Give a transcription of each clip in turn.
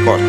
কর।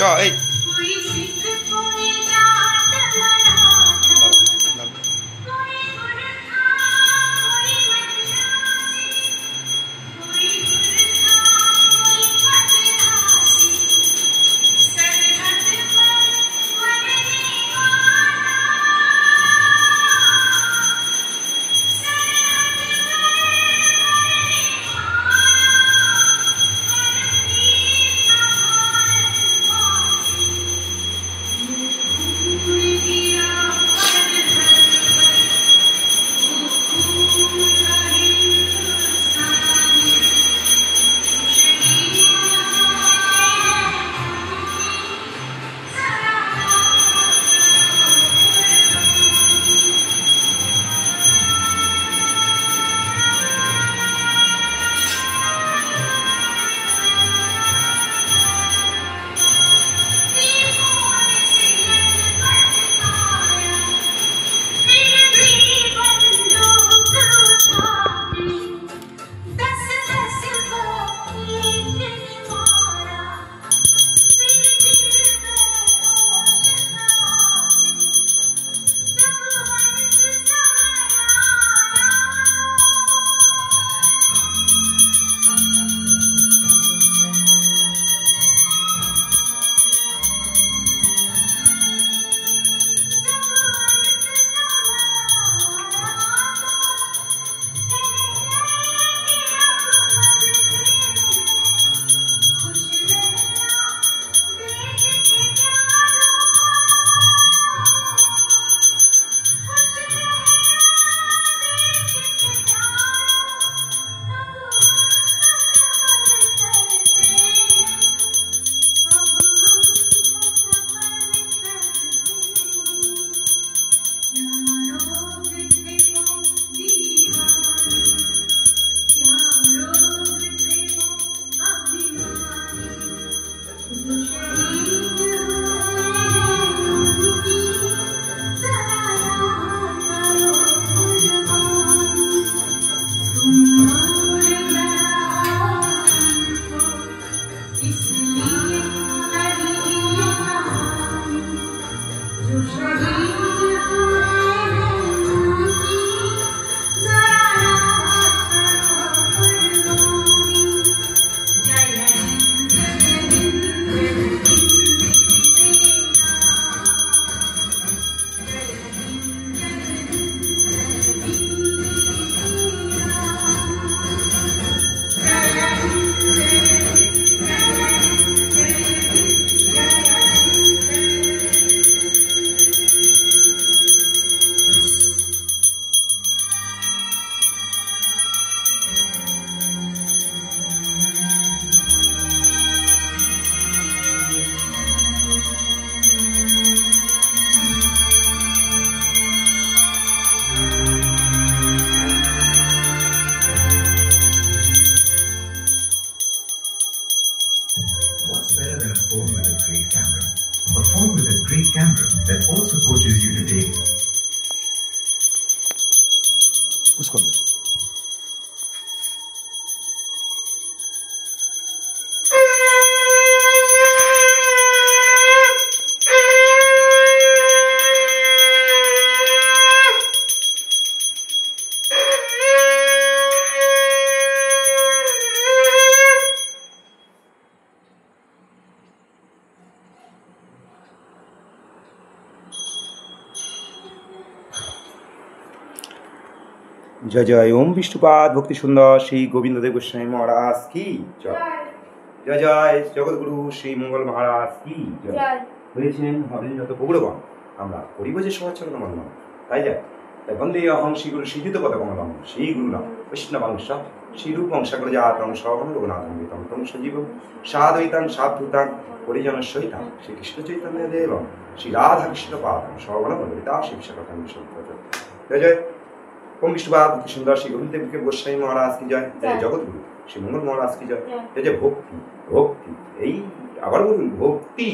এই that also coaches you to take. उसको जय जय ओम विष्णुपाद भक्ति सुंदर श्री गोविंददेव गोस्वामी महाराज की जय जय जय जगतगुरु श्री मंगल महाराज की जय হয়েছেন আমাদের যত বগুড়গণ আমরা করিব যে সমাচরণ মানলাম তাই যায় তাই বন্দে অহং শ্রী গুরু শ্রীযুত পদ কমলম শ্রী গুরু নাম বৈষ্ণবাংশ শ্রী রূপং সকলজাতং সহগণ রঘুনাথং বিতং তং সজীবং সাদ্বৈতং সাধুতাং পরিজন সহিতাং শ্রী কৃষ্ণ চৈতন্য দেবং শ্রী রাধা কৃষ্ণ পাদং সহগণ ললিতা শিব সকলং জয় জয় ओम विष्णुपाद की सुंदर श्री गोविंद देव के गोस्वामी महाराज की जय जय जगतगुरु श्री मंगल महाराज की जय जय जय भक्ति भक्ति এই আবার বলুন ভক্তি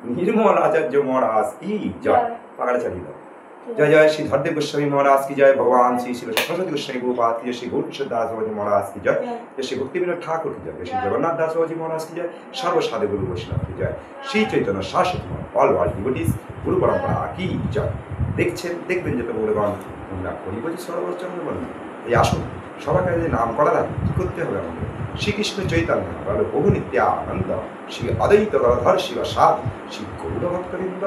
নির্মল আচার্য মহারাজ কি জয় পাগড়া চালিয়ে দাও जय जय श्री धरदेव गोस्वामी महाराज की जय, भगवान श्री श्री सरस्वती गोस्वामी गोपाल की जय, श्री गौरकिशोर दास बाबा जी महाराज की जय, जय श्री भक्ति विनोद ठाकुर की जय, श्री जगन्नाथ दास बाबा जी महाराज की जय, सर्वसाधु गुरु वैष्णव की जय, श्री चैतन्य शाश्वत অল ওয়ার্ল্ড ডিভোটিস গুরু পরম্পরা কি জয়। দেখছেন দেখবেন যেতে বলবান তোমরা করিবজি সর্বচন্দ্র বন্ধু। এই আসুন সবার কাছে নাম করার আগে কী করতে হবে আমাদের? শ্রীকৃষ্ণ চৈতন্য বল বহু নিত্যানন্দ, শ্রী অদ্বৈত গদাধর শিব সাধু, শ্রী গৌর ভক্তবৃন্দ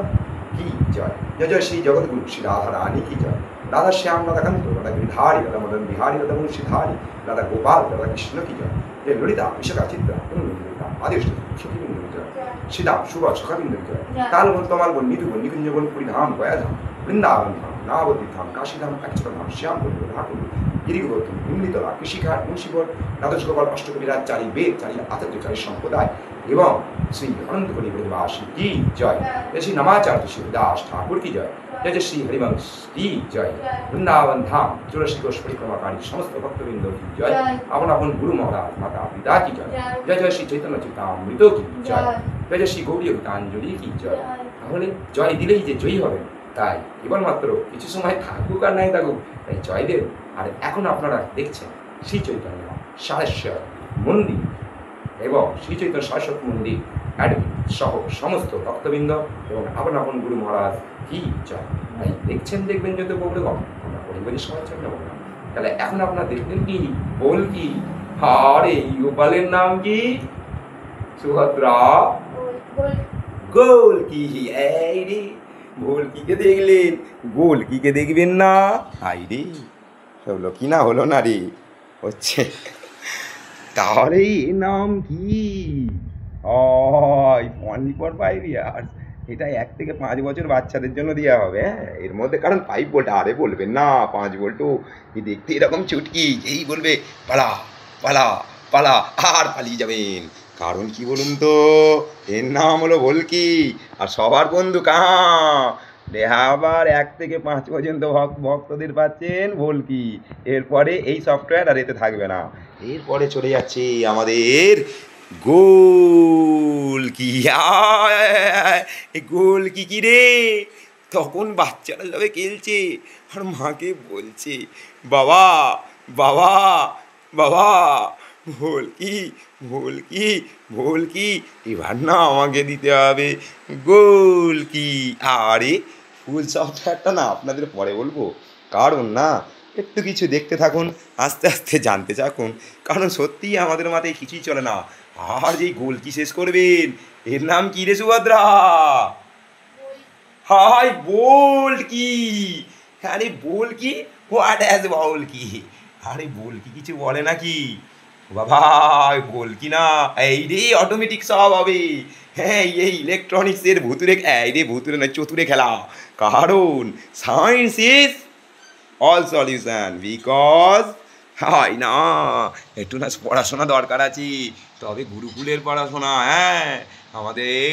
কি জয়। জয় জয় শ্রী জগৎগুরু শ্রী রাধা রানী কি জয়। রাধা শ্যাম রাধা কান্ত রাধা গিরিধারী রাধা মদন বিহারী রাধা মুন্সীধারী রাধা গোপাল রাধা কৃষ্ণ কি জয়। জয় ললিতা বিশাখা চিত্রা ললিতা আদিষ্ট সখীবৃন্দ কি জয়। শ্রীরাম সুভা সখাবৃন্দ কি জয়। কালবন তমালবন নিধুবন নিকুঞ্জবন পুরীধাম গয়াধাম বৃন্দাবন ধাম নবদ্বীপ ধাম কাশীধাম অক্ষরধাম শ্যামপুর ঢাকুর গিরিগোবর্ধন নিমলিতলা কৃষিঘাট মুন্সিগড় দ্বাদশ গোপাল অষ্টকবিরাজ চারি বেদ চারি আচার্যচারী সম্প্রদায় এবং শ্রী অনন্তকলি ব্রজবাসী কি জয়। শ্রী নমাচার্য শিবদাস ঠাকুর কি জয়। জয় জয় শ্রী হরিবংশ কি জয়। বৃন্দাবন ধাম চৌরাশি কোষ পরিক্রমাকারী সমস্ত ভক্তবৃন্দ কি জয়। আপন আপন গুরু মহারাজ মাতা পিতা কি জয়। জয় জয় শ্রী চৈতন্য চিত্তামৃত কি জয়। জয় জয় শ্রী গৌরী গীতাঞ্জলি কি জয়। তাহলে জয় দিলেই যে জয়ী হবেন তাই কেবলমাত্র কিছু সময় থাকুক আর নাই থাকুক তাই জয় দেব। আর এখন আপনারা দেখছেন শ্রী চৈতন্য সারেশ্বর মন্দির এবং শ্রী চৈতন্য সারস্বত মন্দির অ্যাডমিন সহ সমস্ত ভক্তবৃন্দ এবং আপন আপন গুরু মহারাজ কি জয়। তাই দেখছেন দেখবেন যদি বলবে আমরা পরিবারের সবার জন্য বললাম। তাহলে এখন আপনারা দেখবেন কি বল কি আরে গোপালের নাম কি সুভদ্রা গোল কি এই রে গোল কিকে দেখলেন গোল কিকে দেখবেন না আই রে হলো কি না হলো না রে হচ্ছে। তাহলে এর নাম কি অনলি ফর 5 ইয়ার্স। এটা 1 থেকে 5 বছর বাচ্চাদের জন্য দেওয়া হবে। হ্যাঁ এর মধ্যে কারণ 5 ভোল্ট আরে বলবেন না 5 ভোল্টও দেখতে এরকম চুটকি যেই বলবে পালা পালা পালা আর পালিয়ে যাবেন। কারণ কি বলুন তো এর নাম হলো ভোলকি আর সবার বন্ধু কাহা আবার 1 থেকে 5 পর্যন্ত ভক্তদের পাচ্ছেন ভোলকি। এরপরে এই সফটওয়্যার আর এতে থাকবে না। এরপরে চলে যাচ্ছে আমাদের গোলকি। গোলকি কি রে তখন বাচ্চারা সবাই খেলছে আর মাকে বলছে বাবা বাবা বাবা ভোলকি ভোলকি ভোলকি এবার না আমাকে দিতে হবে গোলকি। আরে ফুল সফটওয়্যারটা না আপনাদের পরে বলবো কারণ না একটু কিছু দেখতে থাকুন আস্তে আস্তে জানতে থাকুন কারণ সত্যিই আমাদের মাথায় কিছুই চলে না। আর যেই গোলকি শেষ করবেন এর নাম কি রে সুভদ্রা? হাই বল কি আরে বল কি হোয়াট অ্যাজ বল কি আরে বল কি কিছু বলে নাকি বাবা বল কি না এই রে অটোমেটিক সব হবে। হ্যাঁ এই ইলেকট্রনিক্সের ভুতুরে এই রে ভুতুরে না চতুরে খেলা কারণ science is all solution because হয় না একটু না পড়াশোনা দরকার আছে তবে গুরুকুলের পড়াশোনা। হ্যাঁ আমাদের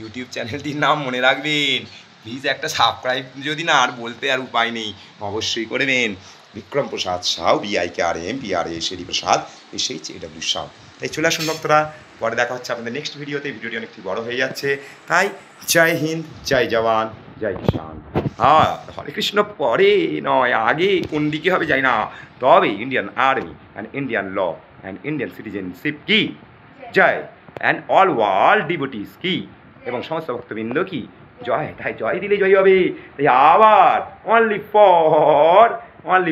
ইউটিউব চ্যানেলটির নাম মনে রাখবেন প্লিজ একটা সাবস্ক্রাইব যদি না আর বলতে আর উপায় নেই অবশ্যই করবেন। বিক্রম প্রসাদ সাউ BIKRM PRASD প্রসাদ SHAW সাউ। তাই চলে আসুন ভক্তরা পরে দেখা হচ্ছে আপনাদের নেক্সট ভিডিওতে। ভিডিওটি অনেকটি বড় হয়ে যাচ্ছে তাই জয় হিন্দ জয় জওয়ান জয় কিষান। হ্যাঁ হরে কৃষ্ণ পরে নয় আগে কোন দিকে হবে যাই না তবে Indian army and Indian law and Indian citizenship কি জয় অ্যান্ড অল ওয়ার্ল্ড ডিভোটিস কি এবং সমস্ত ভক্তবৃন্দ কি জয়। তাই জয় দিলে জয় হবে। তাই আবার only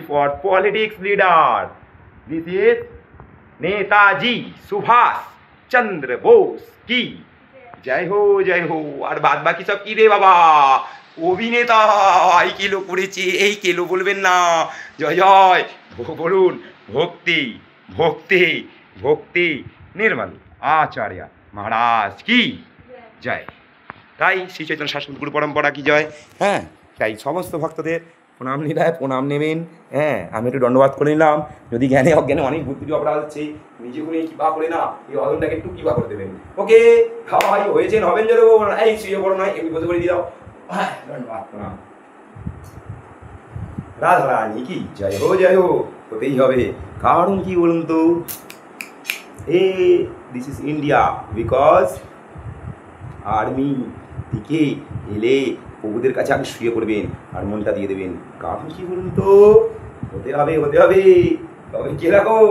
for politics leader this is Netaji Subhash Chandra Bose কি জয় হো। আর বাদ বাকি সব কি রে বাবা অভিনেতা এই কেলো করেছে এই কেলো বলবেন না জয় জয় বলুন ভক্তি ভক্তি ভক্তি নির্মল আচার্য মহারাজ কি জয়। তাই শ্রী চৈতন্য শাসন গুরু পরম্পরা কি জয়। হ্যাঁ তাই সমস্ত ভক্তদের প্রণাম নিলায় প্রণাম নেবেন। হ্যাঁ আমি একটু দণ্ডবাদ করে নিলাম যদি জ্ঞানে অজ্ঞানে অনেক বুদ্ধি অপরাধ হচ্ছে নিজে করে কিবা করে না এই অদনটাকে একটু কিবা করে দেবেন। ওকে ভাই হয়েছেন হবেন যদি এই শুয়ে পড়ো নয় এমনি বসে করে দিয়ে দাও। হ্যাঁ দণ্ডবাদ প্রণাম। রাধা রানী কি জয় হো হতেই হবে কারণ কি বলুন তো this is India because army দিকে এলে প্রভুদের কাছে আগে শুয়ে পড়বেন আর মনটা দিয়ে দেবেন। কারণ কি বলুন তো, হতে হবে তবে কিরকম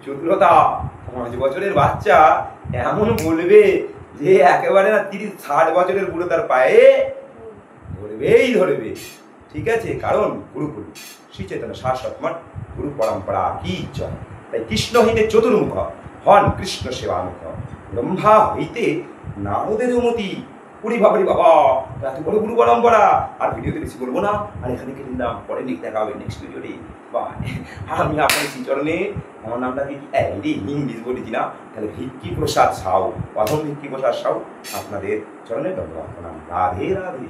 চতুরতা, 5 বছরের বাচ্চা এমন বলবে যে একেবারে না 30-60 বছরের বুড়ো তার পায়ে ধরবে। ঠিক আছে, কারণ গুরুকুল শ্রী চৈতন্য শাশ্বত মঠ গুরু পরম্পরা কি জয়। তাই কৃষ্ণ হইতে চতুর্মুখ হন কৃষ্ণ সেবামুখ, ব্রহ্মা হইতে নারদের মতি। পুরি বাবারি বাবা, এত বড় গুরু পরম্পরা। আর ভিডিওতে বেশি বলবো না, আর এখানে কেটে দিলাম, পরে লিখ দেখা হবে নেক্সট ভিডিওতে। বা আমি আপনার শ্রীচরণে, আমার নামটা কি ইংলিশ বলেছি না, তাহলে ভিক্কি প্রসাদ সাউ, প্রথম ভিক্কি প্রসাদ সাউ আপনাদের চরণে দণ্ডবত প্রণাম। রাধে রাধে।